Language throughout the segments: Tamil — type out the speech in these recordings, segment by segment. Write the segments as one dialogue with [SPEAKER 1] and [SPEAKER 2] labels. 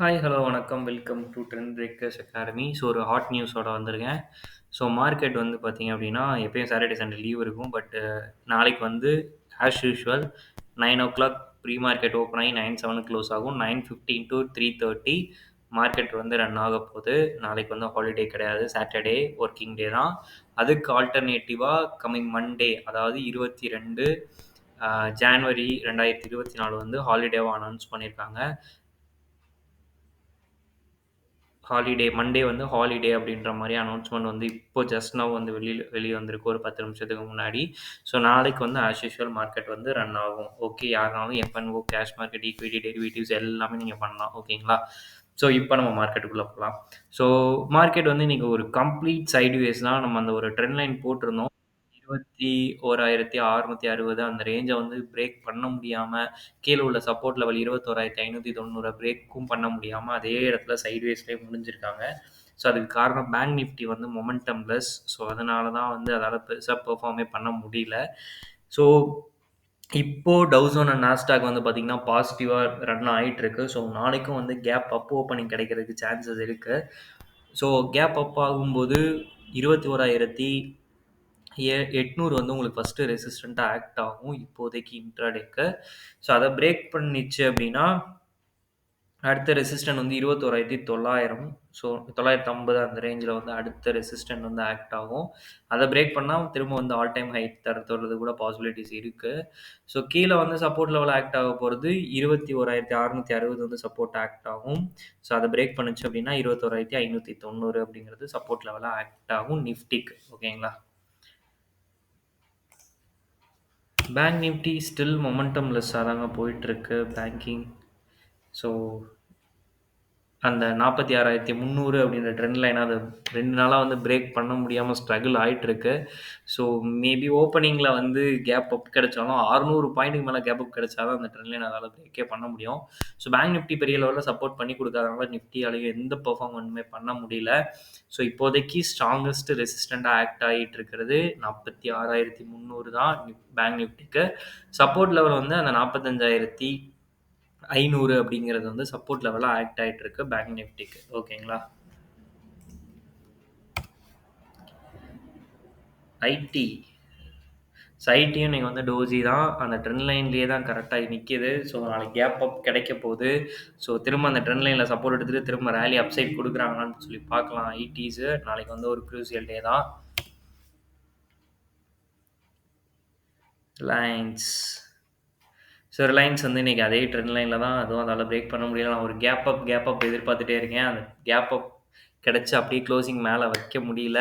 [SPEAKER 1] ஹாய், ஹலோ, வணக்கம். Welcome to trend breakers academy. So ஒரு ஹாட் நியூஸோட வந்திருக்கேன். ஸோ மார்க்கெட் வந்து பார்த்தீங்க அப்படின்னா, எப்பயும் சாட்டர்டே, சண்டே லீவ் இருக்கும். நாளைக்கு வந்து as usual 9:00 pre market open ஆகி 9:07 க்ளோஸ் ஆகும். 9:15 to 3:30 மார்க்கெட் வந்து ரன் ஆக போகுது. நாளைக்கு வந்து ஹாலிடே கிடையாது. சாட்டர்டே ஒர்க்கிங் டே தான். அதுக்கு ஆல்டர்னேட்டிவாக கம்மிங் மண்டே, அதாவது 22 ஜான்வரி 2024 வந்து ஹாலிடேவாக அனௌன்ஸ் பண்ணியிருக்காங்க. மண்டே வந்து ஹாலிடே அப்படின்ற மாரி அனௌன்ஸ்மெண்ட் வந்து இப்போ ஜஸ்ட் நவ் வந்து வெளிய வந்திருக்கு ஒரு 10 நிமிஷத்துக்கு முன்னாடி. ஸோ நாளைக்கு வந்து ஆஸ் யூசுவல் மார்க்கெட் வந்து ரன் ஆகும். ஓகே, யாருனாலும் எஃப்&ஓ, கேஷ் மார்க்கெட், ஈக்விட்டி, டெரிவேட்டிவ்ஸ் எல்லாமே நீங்க பண்ணலாம். ஓகேங்களா? ஸோ இப்போ நம்ம மார்க்கெட்டுக்குள்ள போலாம். ஸோ மார்க்கெட் வந்து இன்னைக்கு ஒரு கம்ப்ளீட் சைட்வேஸ் தான். நம்ம அந்த ஒரு ட்ரெண்ட் லைன் போட்டிருந்தோம். 21,660 அந்த ரேஞ்ச வந்து பிரேக் பண்ண முடியாம, கீழ உள்ள சப்போர்ட் லெவல் 21,590 பிரேக்கும் பண்ண முடியாம, அதே இடத்துல சைட்வேஸ்லயே முடிஞ்சிருக்காங்க. ஸோ அதுக்கு காரணம் பேங்க் நிஃப்டி வந்து மொமெண்டம் லெஸ். ஸோ அதனால தான் வந்து அதால பெருசா பெர்ஃபார்மே பண்ண முடியல. ஸோ இப்போ டவ் ஜோன் அண்ட் நாஸ்டாக் வந்து பார்த்தீங்கன்னா, பாசிட்டிவா ரன் ஆயிட்டு இருக்கு. ஸோ நாளைக்கும் வந்து கேப் அப் ஓப்பனிங் கிடைக்கிறதுக்கு சான்சஸ் இருக்கு. ஸோ கேப் அப் ஆகும்போது 21,800 வந்து உங்களுக்கு ஃபர்ஸ்ட்டு ரெசிஸ்டன்ட்டா ஆக்ட் ஆகும். இப்போதைக்கு இன்ட்ராடேக்கு. ஸோ அத பிரேக் பண்ணிச்சு அப்டின்னா, அடுத்த ரெசிஸ்டன்ட் வந்து 21,900. ஸோ 950 அந்த ரேஞ்சில வந்து அடுத்த ரெசிஸ்டன்ட் வந்து ஆக்ட் ஆகும். அத பிரேக் பண்ணா திரும்ப வந்து ஆல் டைம் ஹை தொடுறது கூட பாசிபிலிட்டீஸ் இருக்கு. ஸோ கீழ வந்து சப்போர்ட் லெவல் ஆக்ட் ஆக போறது 21,660 வந்து சப்போர்ட் ஆக்ட் ஆகும். ஸோ அத பிரேக் பண்ணுச்சு அப்டின்னா 21,590 அப்படிங்கிறது சப்போர்ட் லெவலா ஆக்ட் ஆகும் நிஃப்டிக்கு. ஓகேங்களா? பேங்க் நிஃப்டி ஸ்டில் மொமெண்டம் லெஸ்ஸா தாங்க போயிட்டுருக்கு பேங்கிங். ஸோ அந்த 46,300 அப்படின்ற ட்ரெண்ட் லைன் அது 2 நாளா வந்து பிரேக் பண்ண முடியாம ஸ்ட்ரகிள் ஆயிட்டுருக்கு. ஸோ மேபி ஓப்பனிங்ல வந்து கேப் அப் கிடைச்சாலும் 600 பாயிண்ட்டுக்கு மேல கேப் அப் கிடைச்சா தான் அந்த ட்ரெண்ட் லைன் அதால பிரேக்கே பண்ண முடியும். ஸோ பேங்க் நிஃப்டி பெரிய லெவல்ல சப்போர்ட் பண்ணி குடுக்காதனால நிஃப்டியாலயும் எந்த பெர்ஃபார்மன்ஸுமே பண்ண முடியல. ஸோ இப்போதைக்கு ஸ்ட்ராங்கஸ்ட் ரெசிஸ்டன்ட்டா ஆக்ட் ஆயிட்டு இருக்கிறது 46,300 தான் பேங்க் நிஃப்டிக்கு. சப்போர்ட் லெவல் வந்து அந்த 45,500 அப்படிங்கிறது வந்து சப்போர்ட் லெவலா ஆக்ட் ஆயிட்டு இருக்கு பேங்க் நிஃப்டிக்கு. ஓகேங்களா? ஐடி. ஐடியும் நீங்க வந்து டோஜி தான். அந்த ட்ரெண்ட் லைன்லயே தான் கரெக்ட்டா நிக்கிது. ஸோ நாளைக்கு கேப் அப் கிடைக்க போது. ஸோ திரும்ப அந்த ட்ரெண்ட் லைன்ல சப்போர்ட் எடுத்துட்டு திரும்ப ராலி அப்சைட் குடுக்குறாங்களான்னு சொல்லி பார்க்கலாம் ஐடிஸு. நாளைக்கு வந்து ஒரு க்ரூசியல் டே தான். ரிலையன்ஸ். ஸோ ரிலையன்ஸ் வந்து இன்னைக்கு அதே ட்ரெண்ட் லைன்ல தான். அதுவும் அதால பிரேக் பண்ண முடியல. நான் ஒரு கேப் அப் எதிர்பார்த்துட்டே இருக்கேன். அந்த கேப் அப் கிடைச்சு அப்படியே க்ளோசிங் மேல வைக்க முடியல.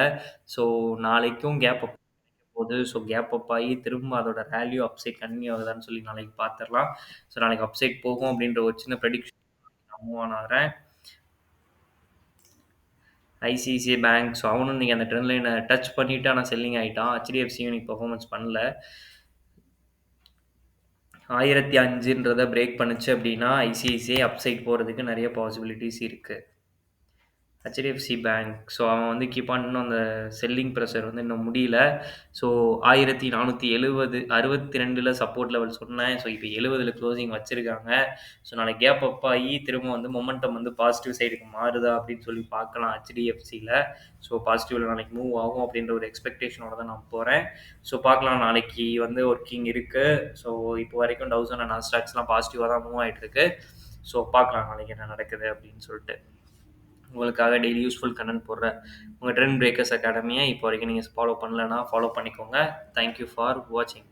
[SPEAKER 1] ஸோ நாளைக்கும் கேப் அப் போது. ஸோ கேப் அப் ஆகி திரும்ப அதோட வேல்யூ அப்சைட் கன்டின்யூ ஆகுதான்னு சொல்லி நாளைக்கு பார்த்துரலாம். ஸோ நாளைக்கு அப்சைட் போகும் அப்படின்ற ஒரு சின்ன ப்ரெடிக்ஷன் நான் மூவ் ஆன் ஆகுறேன். ICICI bank. ஸோ அவனும் இன்னைக்கு அந்த ட்ரெண்ட் லைனை டச் பண்ணிட்டு ஆனால் செல்லிங் ஆயிட்டான். ஹெச்டிஎஃப்சியும் இன்னைக்கு பெர்ஃபார்மன்ஸ் பண்ணல. 1005ன்றத பிரேக் பண்ணுச்சு அப்படின்னா ஐசிஐசிஐ அப்சைட் போகிறதுக்கு நிறைய பாசிபிலிட்டிஸ் இருக்கு. HDFC bank. ஸோ அவன் வந்து கீப் ஆன் இன்னும் அந்த செல்லிங் ப்ரெஷர் வந்து இன்னும் முடியல. ஸோ 1470 62ல சப்போர்ட் லெவல் சொன்னேன். ஸோ இப்போ 70ல க்ளோசிங் வச்சிருக்காங்க. ஸோ நாளைக்கு கேப் அப் ஆகி திரும்ப வந்து மொமெண்டம் வந்து பாசிட்டிவ் சைடுக்கு மாறுதா அப்படின்னு சொல்லி பார்க்கலாம் ஹெச்டிஎஃப்சியில். ஸோ பாசிட்டிவ்ல நாளைக்கு மூவ் ஆகும் அப்படின்ற ஒரு எக்ஸ்பெக்டேஷனோட தான் நான் போகிறேன். ஸோ பார்க்கலாம் நாளைக்கு வந்து ஒர்க்கிங் இருக்கு. ஸோ இப்போ வரைக்கும் தௌசண்ட் அண்ட் ஸ்டாக்ஸ்லாம் பாசிட்டிவாக தான் மூவ் ஆகிட்டு இருக்கு. ஸோ பார்க்கலாம் நாளைக்கு என்ன நடக்குது அப்படின்னு சொல்லிட்டு. உங்களுக்காக டெய்லி யூஸ்ஃபுல் கண்டென்ட் போடுறேன். உங்கள் ட்ரெண்ட் பிரேக்கர்ஸ் அகாடமியை இப்போ வரைக்கும் நீங்கள் ஃபாலோ பண்ணலன்னா ஃபாலோ பண்ணிக்கோங்க. தேங்க்யூ ஃபார் வாட்சிங்.